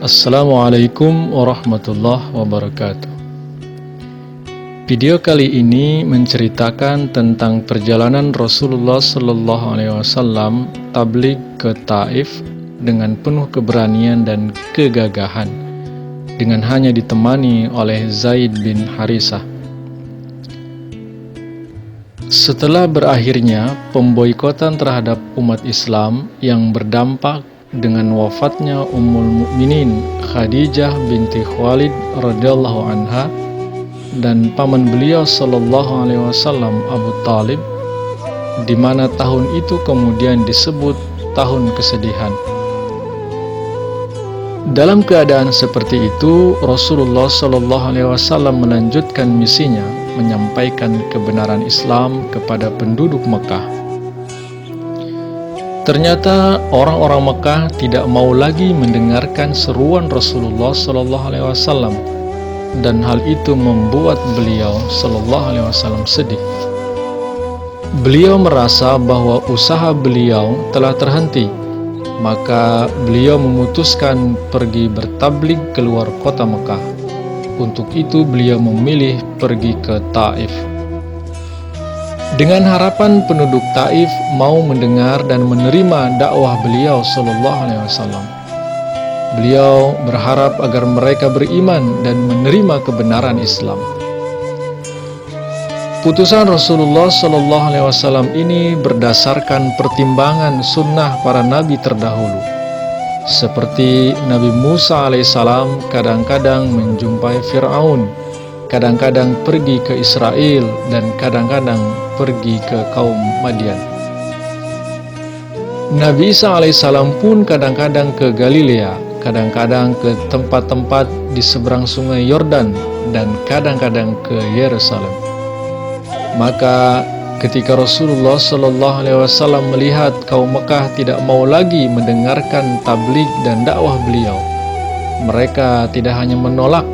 Assalamualaikum warahmatullahi wabarakatuh. Video kali ini menceritakan tentang perjalanan Rasulullah Shallallahu Alaihi Wasallam tabligh ke Taif dengan penuh keberanian dan kegagahan, dengan hanya ditemani oleh Zaid bin Harisah. Setelah berakhirnya pemboikotan terhadap umat Islam yang berdampak dengan wafatnya Ummul Mukminin Khadijah binti Khuwailid radhiyallahu anha dan paman beliau sallallahu alaihi wasallam Abu Thalib, di mana tahun itu kemudian disebut tahun kesedihan. Dalam keadaan seperti itu, Rasulullah sallallahu alaihi wasallam melanjutkan misinya menyampaikan kebenaran Islam kepada penduduk Mekah. Ternyata orang-orang Mekah tidak mau lagi mendengarkan seruan Rasulullah Shallallahu Alaihi Wasallam, dan hal itu membuat beliau Shallallahu Alaihi Wasallam sedih. Beliau merasa bahwa usaha beliau telah terhenti, maka beliau memutuskan pergi bertabligh keluar kota Mekah. Untuk itu beliau memilih pergi ke Taif, dengan harapan penduduk Taif mau mendengar dan menerima dakwah beliau Shallallahu Alaihi Wasallam. Beliau berharap agar mereka beriman dan menerima kebenaran Islam. Putusan Rasulullah Shallallahu Alaihi Wasallam ini berdasarkan pertimbangan sunnah para nabi terdahulu. Seperti Nabi Musa alaihissalam kadang-kadang menjumpai Fir'aun, kadang-kadang pergi ke Israel, dan kadang-kadang pergi ke kaum Madian. Nabi Isa alaihissalam pun kadang-kadang ke Galilea, kadang-kadang ke tempat-tempat di seberang sungai Yordan, dan kadang-kadang ke Yerusalem. Maka ketika Rasulullah Shallallahu Alaihi Wasallam melihat kaum Mekah tidak mau lagi mendengarkan tabligh dan dakwah beliau, mereka tidak hanya menolak,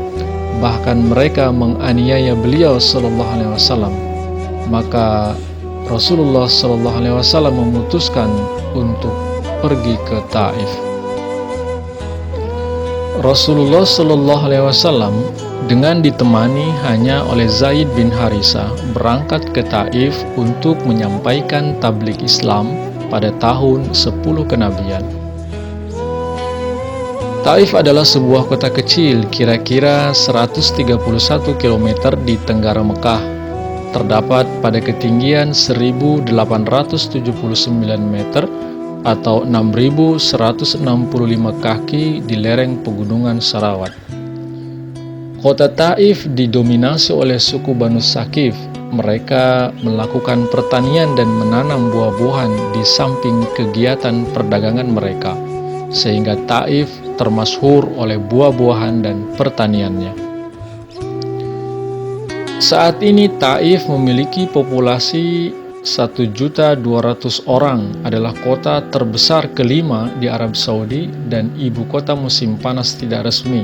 bahkan mereka menganiaya beliau Shallallahu Alaihi Wasallam. Maka Rasulullah Shallallahu Alaihi Wasallam memutuskan untuk pergi ke Taif. Rasulullah Shallallahu Alaihi Wasallam dengan ditemani hanya oleh Zaid bin Harisah berangkat ke Taif untuk menyampaikan tabligh Islam pada tahun 10 kenabian. Taif adalah sebuah kota kecil kira-kira 131 km di tenggara Mekah, terdapat pada ketinggian 1879 meter atau 6165 kaki di lereng pegunungan Sarawat. Kota Taif didominasi oleh suku Banu Saqif. Mereka melakukan pertanian dan menanam buah-buahan di samping kegiatan perdagangan mereka, sehingga Taif termasyhur oleh buah-buahan dan pertaniannya. Saat ini Taif memiliki populasi 1.200.000 orang, adalah kota terbesar kelima di Arab Saudi dan ibu kota musim panas tidak resmi.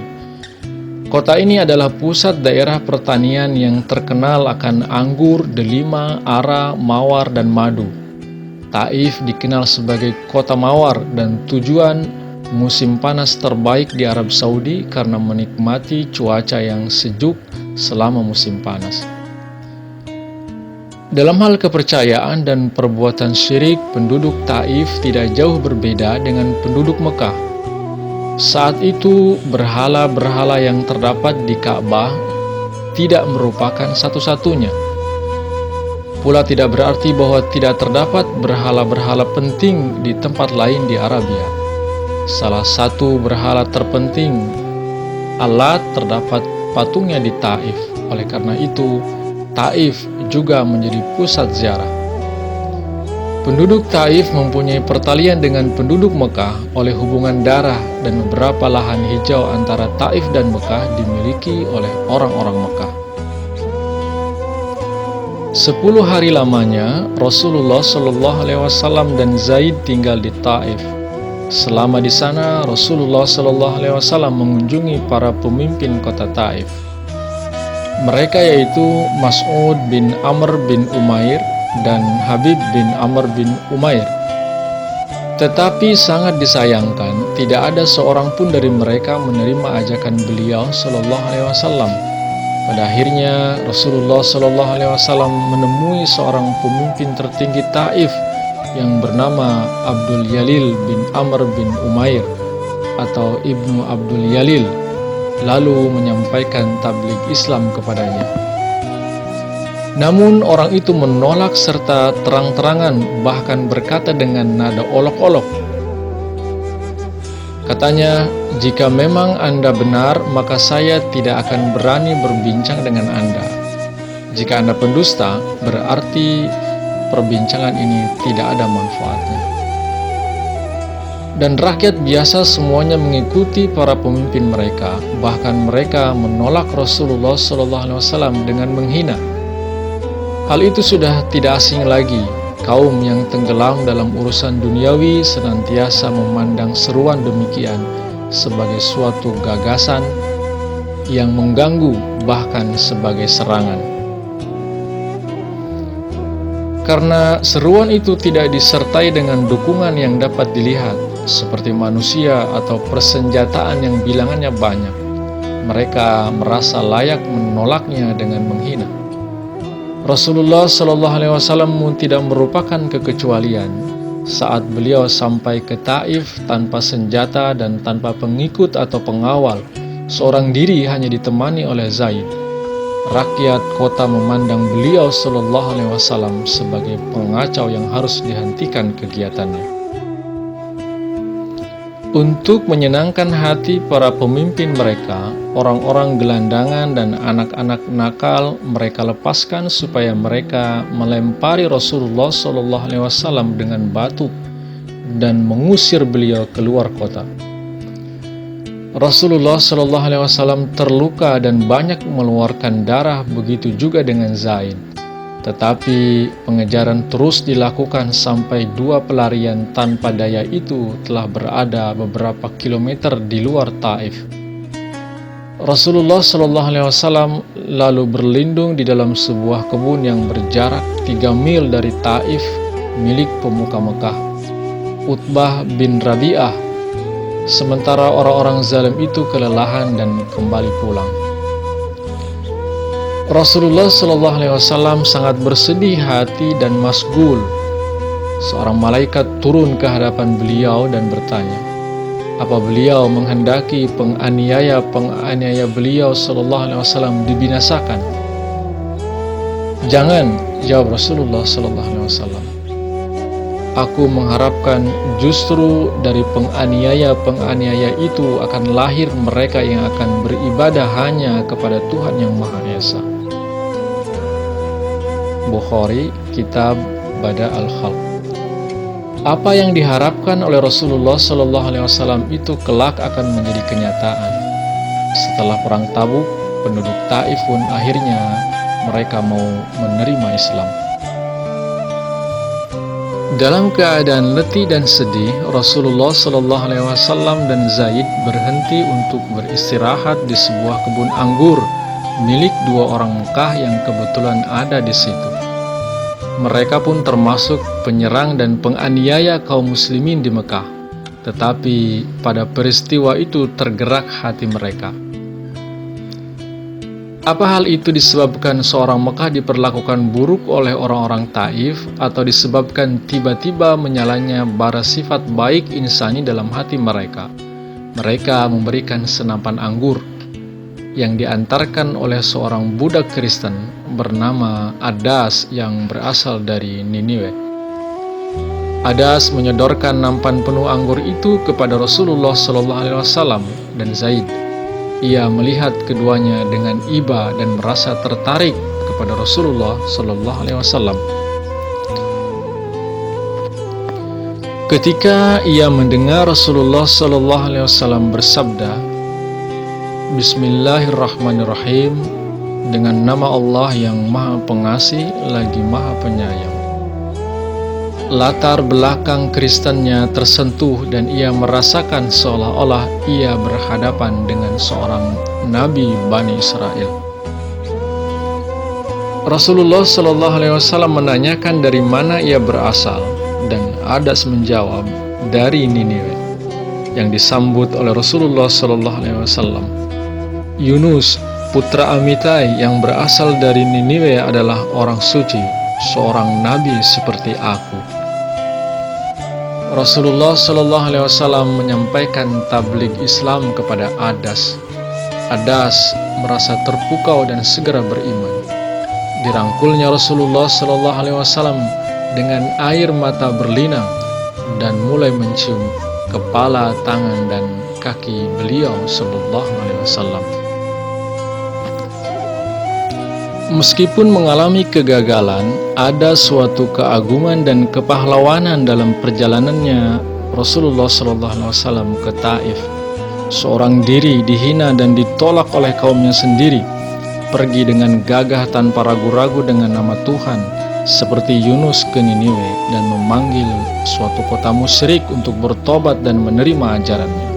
Kota ini adalah pusat daerah pertanian yang terkenal akan anggur, delima, ara, mawar, dan madu. Taif dikenal sebagai kota mawar dan tujuan musim panas terbaik di Arab Saudi karena menikmati cuaca yang sejuk selama musim panas. Dalam hal kepercayaan dan perbuatan syirik, penduduk Taif tidak jauh berbeda dengan penduduk Mekah. Saat itu, berhala-berhala yang terdapat di Ka'bah tidak merupakan satu-satunya. Pula tidak berarti bahwa tidak terdapat berhala-berhala penting di tempat lain di Arabia. Salah satu berhala terpenting, Allat, terdapat patungnya di Taif. Oleh karena itu, Taif juga menjadi pusat ziarah. Penduduk Taif mempunyai pertalian dengan penduduk Mekah oleh hubungan darah, dan beberapa lahan hijau antara Taif dan Mekah dimiliki oleh orang-orang Mekah. 10 hari lamanya Rasulullah Shallallahu Alaihi Wasallam dan Zaid tinggal di Taif. Selama di sana, Rasulullah Shallallahu Alaihi Wasallam mengunjungi para pemimpin kota Taif. Mereka yaitu Mas'ud bin Amr bin Umair dan Habib bin Amr bin Umair. Tetapi sangat disayangkan, tidak ada seorang pun dari mereka menerima ajakan beliau Shallallahu Alaihi Wasallam. Pada akhirnya Rasulullah Shallallahu Alaihi Wasallam menemui seorang pemimpin tertinggi Taif yang bernama Abdul Yalil bin Amr bin Umair atau Ibnu Abdul Yalil, lalu menyampaikan tabligh Islam kepadanya. Namun orang itu menolak serta terang-terangan, bahkan berkata dengan nada olok-olok. Katanya, "Jika memang Anda benar, maka saya tidak akan berani berbincang dengan Anda. Jika Anda pendusta, berarti perbincangan ini tidak ada manfaatnya." Dan rakyat biasa semuanya mengikuti para pemimpin mereka, bahkan mereka menolak Rasulullah SAW dengan menghina. Hal itu sudah tidak asing lagi. Kaum yang tenggelam dalam urusan duniawi senantiasa memandang seruan demikian sebagai suatu gagasan yang mengganggu, bahkan sebagai serangan. Karena seruan itu tidak disertai dengan dukungan yang dapat dilihat, seperti manusia atau persenjataan yang bilangannya banyak, mereka merasa layak menolaknya dengan menghina. Rasulullah Shallallahu Alaihi Wasallam tidak merupakan kekecualian. Saat beliau sampai ke Taif tanpa senjata dan tanpa pengikut atau pengawal, seorang diri hanya ditemani oleh Zaid. Rakyat kota memandang beliau Shallallahu Alaihi Wasallam sebagai pengacau yang harus dihentikan kegiatannya. Untuk menyenangkan hati para pemimpin mereka, orang-orang gelandangan dan anak-anak nakal mereka lepaskan supaya mereka melempari Rasulullah SAW dengan batu dan mengusir beliau keluar kota. Rasulullah SAW terluka dan banyak mengeluarkan darah, begitu juga dengan Zaid. Tetapi pengejaran terus dilakukan sampai dua pelarian tanpa daya itu telah berada beberapa kilometer di luar Taif. Rasulullah SAW lalu berlindung di dalam sebuah kebun yang berjarak 3 mil dari Taif milik pemuka Mekah, Utbah bin Rabi'ah. Sementara orang-orang zalim itu kelelahan dan kembali pulang. Rasulullah SAW sangat bersedih hati dan masgul. Seorang malaikat turun ke hadapan beliau dan bertanya, apa beliau menghendaki penganiaya beliau SAW dibinasakan? Jangan, jawab Rasulullah SAW. Aku mengharapkan justru dari penganiaya itu akan lahir mereka yang akan beribadah hanya kepada Tuhan yang Maha Esa. Bukhari, Kitab Bada al-Khalq. Apa yang diharapkan oleh Rasulullah SAW itu kelak akan menjadi kenyataan. Setelah perang Tabuk, penduduk Taif pun akhirnya mereka mau menerima Islam. Dalam keadaan letih dan sedih, Rasulullah SAW dan Zaid berhenti untuk beristirahat di sebuah kebun anggur milik 2 orang Mekah yang kebetulan ada di situ. Mereka pun termasuk penyerang dan penganiaya kaum muslimin di Mekah. Tetapi pada peristiwa itu tergerak hati mereka. Apa hal itu disebabkan seorang Mekah diperlakukan buruk oleh orang-orang Taif, atau disebabkan tiba-tiba menyalanya bara sifat baik insani dalam hati mereka? Mereka memberikan senapan anggur yang diantarkan oleh seorang budak Kristen bernama Adas yang berasal dari Niniwe. Adas menyodorkan nampan penuh anggur itu kepada Rasulullah SAW dan Zaid. Ia melihat keduanya dengan iba dan merasa tertarik kepada Rasulullah SAW. Ketika ia mendengar Rasulullah SAW bersabda, Bismillahirrahmanirrahim, dengan nama Allah yang Maha Pengasih lagi Maha Penyayang. Latar belakang Kristennya tersentuh dan ia merasakan seolah-olah ia berhadapan dengan seorang Nabi Bani Israel. Rasulullah SAW menanyakan dari mana ia berasal, dan Adas menjawab, dari Niniwe yang disambut oleh Rasulullah SAW. Yunus, putra Amitai yang berasal dari Niniwe adalah orang suci, seorang nabi seperti aku. Rasulullah SAW menyampaikan tabligh Islam kepada Adas. Adas merasa terpukau dan segera beriman. Dirangkulnya Rasulullah SAW dengan air mata berlinang dan mulai mencium kepala, tangan, dan kaki beliau SAW. Meskipun mengalami kegagalan, ada suatu keagungan dan kepahlawanan dalam perjalanannya Rasulullah SAW ke Taif. Seorang diri dihina dan ditolak oleh kaumnya sendiri, pergi dengan gagah tanpa ragu-ragu dengan nama Tuhan, seperti Yunus ke Niniwe dan memanggil suatu kota musyrik untuk bertobat dan menerima ajarannya.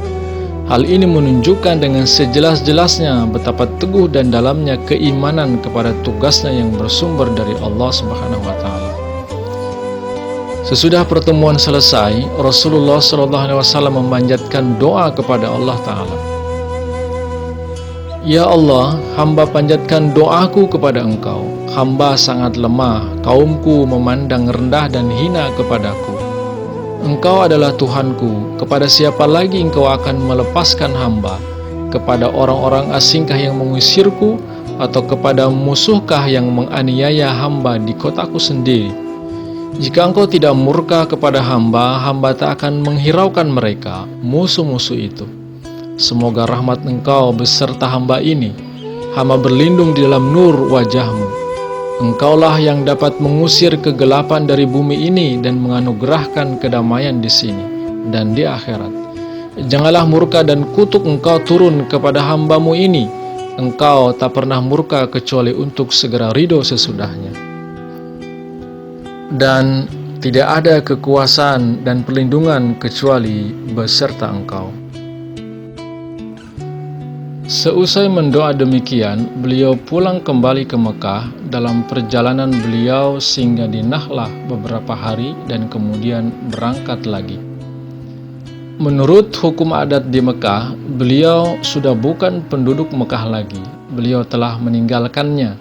Hal ini menunjukkan dengan sejelas-jelasnya betapa teguh dan dalamnya keimanan kepada tugasnya yang bersumber dari Allah Subhanahu wa Ta'ala. Sesudah pertemuan selesai, Rasulullah SAW memanjatkan doa kepada Allah Ta'ala. Ya Allah, hamba panjatkan doaku kepada Engkau. Hamba sangat lemah, kaumku memandang rendah dan hina kepadaku. Engkau adalah Tuhanku, kepada siapa lagi Engkau akan melepaskan hamba? Kepada orang-orang asingkah yang mengusirku, atau kepada musuhkah yang menganiaya hamba di kotaku sendiri? Jika Engkau tidak murka kepada hamba, hamba tak akan menghiraukan mereka, musuh-musuh itu. Semoga rahmat Engkau beserta hamba ini. Hamba berlindung di dalam nur wajah-Mu. Engkaulah yang dapat mengusir kegelapan dari bumi ini dan menganugerahkan kedamaian di sini dan di akhirat. Janganlah murka dan kutuk Engkau turun kepada hamba-Mu ini. Engkau tak pernah murka kecuali untuk segera ridho sesudahnya. Dan tidak ada kekuasaan dan perlindungan kecuali beserta Engkau. Seusai mendoa demikian, beliau pulang kembali ke Mekah. Dalam perjalanan beliau singgah di Nahlah beberapa hari dan kemudian berangkat lagi. Menurut hukum adat di Mekah, beliau sudah bukan penduduk Mekah lagi. Beliau telah meninggalkannya,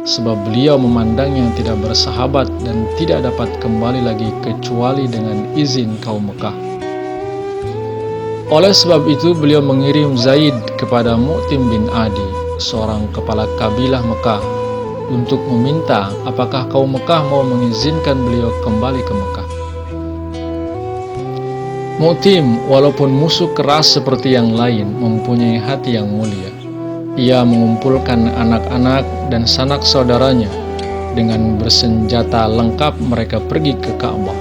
sebab beliau memandangnya tidak bersahabat dan tidak dapat kembali lagi kecuali dengan izin kaum Mekah. Oleh sebab itu, beliau mengirim Zaid kepada Mu'tim bin Adi, seorang kepala kabilah Mekah, untuk meminta apakah kaum Mekah mau mengizinkan beliau kembali ke Mekah. Mu'tim, walaupun musuh keras seperti yang lain, mempunyai hati yang mulia. Ia mengumpulkan anak-anak dan sanak saudaranya. Dengan bersenjata lengkap mereka pergi ke Ka'bah.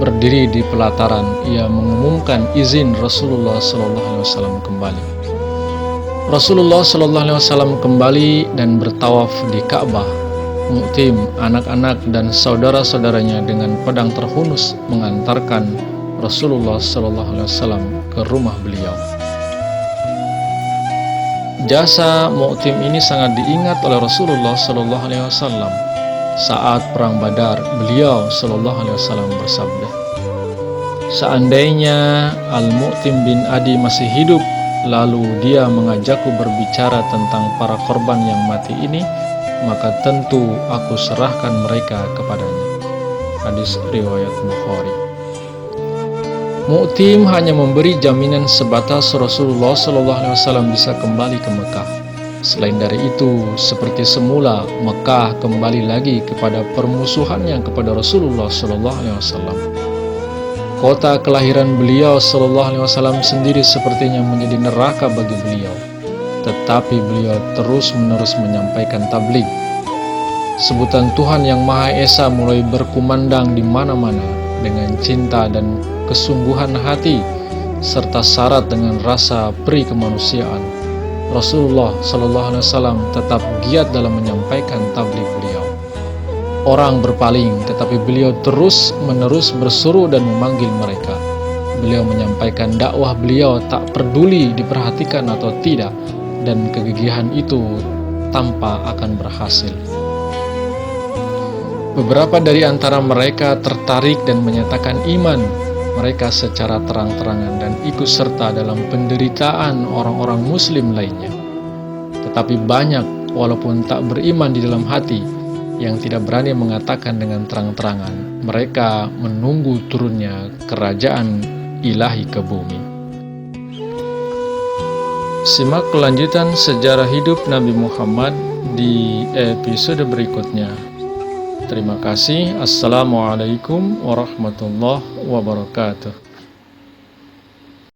Berdiri di pelataran, ia mengumumkan izin Rasulullah SAW kembali. Rasulullah SAW kembali dan bertawaf di Ka'bah. Mu'tim, anak-anak dan saudara-saudaranya dengan pedang terhunus mengantarkan Rasulullah SAW ke rumah beliau. Jasa Mu'tim ini sangat diingat oleh Rasulullah SAW. Saat perang Badar, beliau SAW bersabda, "Seandainya Al-Mu'tim bin Adi masih hidup, lalu dia mengajakku berbicara tentang para korban yang mati ini, maka tentu aku serahkan mereka kepadanya." Hadis riwayat Bukhari. Mu'tim hanya memberi jaminan sebatas Rasulullah SAW bisa kembali ke Mekah. Selain dari itu, seperti semula, Mekah kembali lagi kepada permusuhannya kepada Rasulullah SAW. Kota kelahiran beliau SAW sendiri sepertinya menjadi neraka bagi beliau. Tetapi beliau terus-menerus menyampaikan tabligh. Sebutan Tuhan yang Maha Esa mulai berkumandang di mana-mana dengan cinta dan kesungguhan hati, serta syarat dengan rasa peri kemanusiaan. Rasulullah SAW tetap giat dalam menyampaikan tabligh beliau. Orang berpaling, tetapi beliau terus-menerus berseru dan memanggil mereka. Beliau menyampaikan dakwah beliau tak peduli diperhatikan atau tidak, dan kegigihan itu tanpa akan berhasil. Beberapa dari antara mereka tertarik dan menyatakan iman. mereka secara terang-terangan dan ikut serta dalam penderitaan orang-orang Muslim lainnya. Tetapi banyak, walaupun tak beriman di dalam hati, yang tidak berani mengatakan dengan terang-terangan. Mereka menunggu turunnya kerajaan ilahi ke bumi. Simak kelanjutan sejarah hidup Nabi Muhammad di episode berikutnya. Terima kasih. Assalamualaikum warahmatullahi wabarakatuh.